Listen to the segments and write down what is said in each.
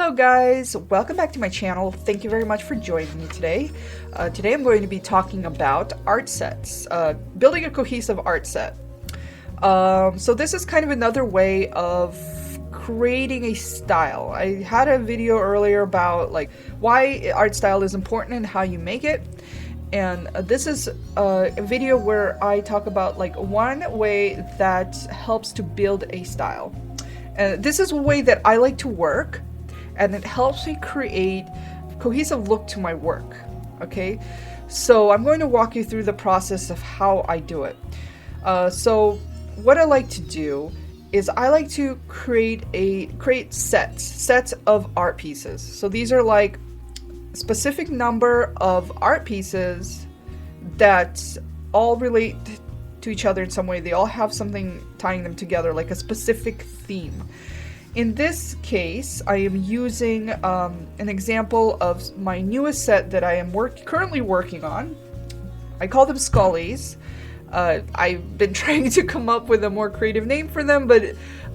Hello guys, welcome back to my channel. Thank you very much for joining me today. Today I'm going to be talking about art sets, building a cohesive art set. So this is kind of another way of creating a style. I had a video earlier about like why art style is important and how you make it. And this is a video where I talk about like one way that helps to build a style. And this is a way that I like to work, and it helps me create a cohesive look to my work. Okay, so I'm going to walk you through the process of how I do it. So what I like to do is I like to create sets of art pieces. So these are like a specific number of art pieces that all relate to each other in some way. They all have something tying them together, like a specific theme. In this case, I am using an example of my newest set that I am currently working on. I call them Scullies. I've been trying to come up with a more creative name for them, but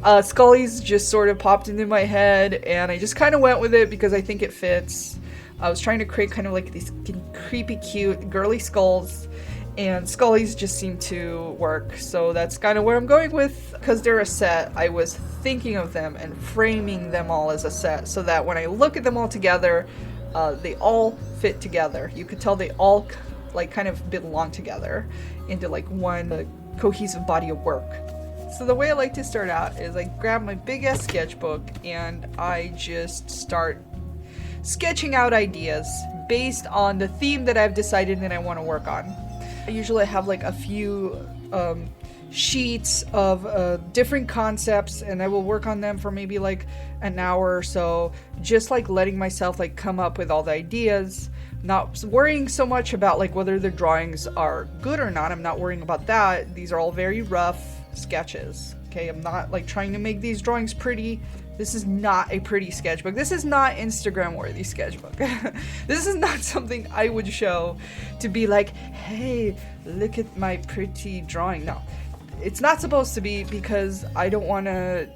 Scullies just sort of popped into my head, and I just kind of went with it because I think it fits. I was trying to create kind of like these creepy, cute, girly skulls, and Scullies just seem to work, so that's kind of where I'm going with. Because they're a set, I was thinking of them and framing them all as a set so that when I look at them all together, they all fit together. You could tell they all like kind of belong together into like one cohesive body of work. So the way I like to start out is I grab my big ass sketchbook and I just start sketching out ideas based on the theme that I've decided that I want to work on. I usually have like a few sheets of different concepts, and I will work on them for maybe like an hour or so, just like letting myself like come up with all the ideas, not worrying so much about like whether the drawings are good or not. I'm not worrying about that. These are all very rough sketches. Okay, I'm not like trying to make these drawings pretty. This is not a pretty sketchbook. This is not Instagram worthy sketchbook. This is not something I would show to be like, hey, look at my pretty drawing. No, it's not supposed to be, because I don't want to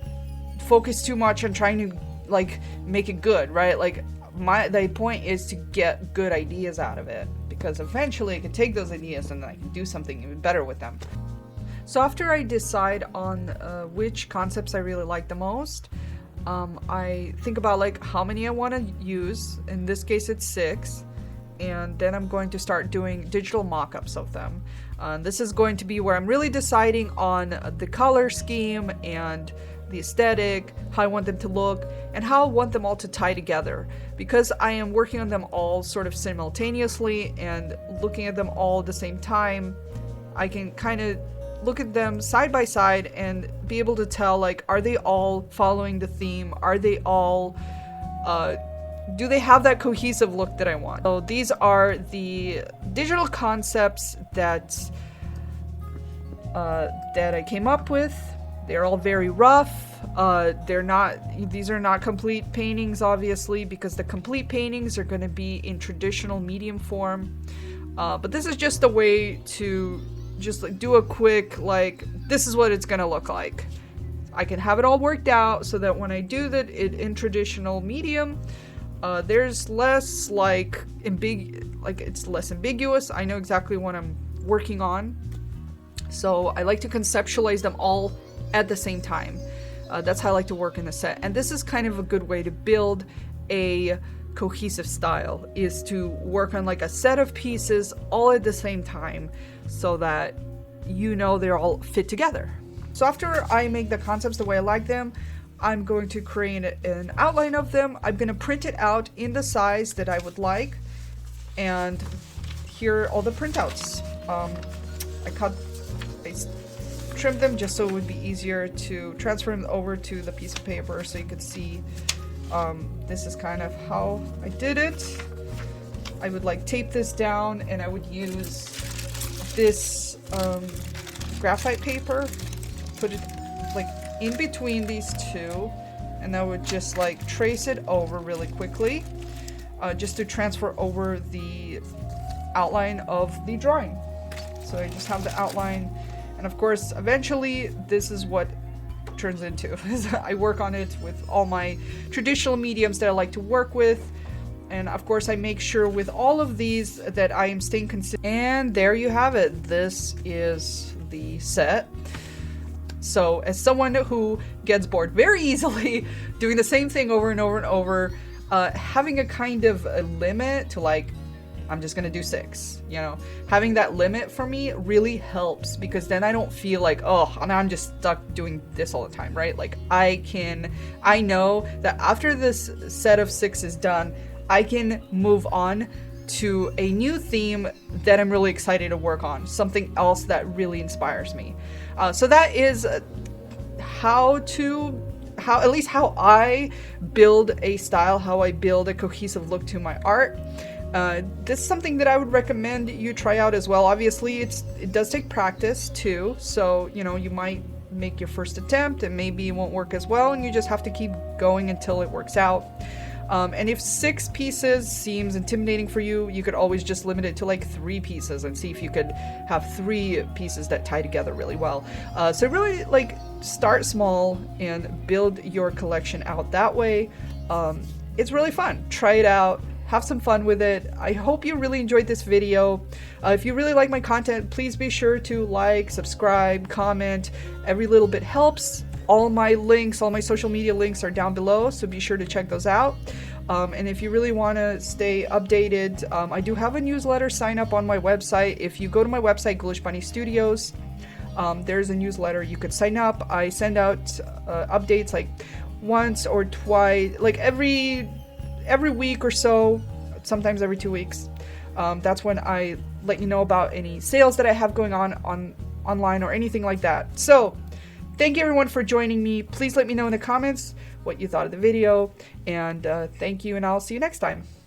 focus too much on trying to like make it good, right? Like the point is to get good ideas out of it, because eventually I can take those ideas and I can do something even better with them. So after I decide on which concepts I really like the most, I think about like how many I want to use. In this case it's 6, and then I'm going to start doing digital mock-ups of them. This is going to be where I'm really deciding on the color scheme and the aesthetic, how I want them to look, and how I want them all to tie together. Because I am working on them all sort of simultaneously and looking at them all at the same time, I can kind of look at them side by side and be able to tell, like, are they all following the theme? Are they all, do they have that cohesive look that I want? So these are the digital concepts that I came up with. They're all very rough. These are not complete paintings, obviously, because the complete paintings are going to be in traditional medium form. But this is just a way to just like do a quick, like, this is what it's gonna look like. I can have it all worked out so that when I do that in traditional medium, there's less like it's less ambiguous. I know exactly what I'm working on. So I like to conceptualize them all at the same time. That's how I like to work in a set. And this is kind of a good way to build a cohesive style, is to work on like a set of pieces all at the same time so that you know they're all fit together. So after I make the concepts the way I like them, I'm going to create an outline of them. I'm going to print it out in the size that I would like, and here are all the printouts. I trimmed them just so it would be easier to transfer them over to the piece of paper so you could see. This is kind of how I did it. I would like tape this down, and I would use this graphite paper, put it like in between these two, and I would just like trace it over really quickly, just to transfer over the outline of the drawing. So I just have the outline, and of course eventually this is what turns into. I work on it with all my traditional mediums that I like to work with. And of course, I make sure with all of these that I am staying consistent. And there you have it. This is the set. So as someone who gets bored very easily doing the same thing over and over and over, having a kind of a limit to like, I'm just gonna do 6, you know, having that limit for me really helps, because then I don't feel like, oh, I'm just stuck doing this all the time, right? Like I know that after this set of 6 is done, I can move on to a new theme that I'm really excited to work on, something else that really inspires me. So that is how at least how I build a style, how I build a cohesive look to my art. This is something that I would recommend you try out as well. Obviously, it does take practice too, so you know, you might make your first attempt and maybe it won't work as well, and you just have to keep going until it works out. And if 6 pieces seems intimidating for you, you could always just limit it to like 3 pieces and see if you could have 3 pieces that tie together really well. So really, like, start small and build your collection out that way. It's really fun. Try it out. Have some fun with it. I hope you really enjoyed this video. If you really like my content, please be sure to like, subscribe, comment. Every little bit helps. All my links, all my social media links are down below, so be sure to check those out. And if you really want to stay updated, I do have a newsletter sign up on my website. If you go to my website, Ghoulish Bunny Studios, there's a newsletter. You could sign up. I send out updates like once or twice, like every week or so, sometimes every 2 weeks. That's when I let you know about any sales that I have going on online or anything like that. So thank you everyone for joining me. Please let me know in the comments what you thought of the video, and thank you, and I'll see you next time.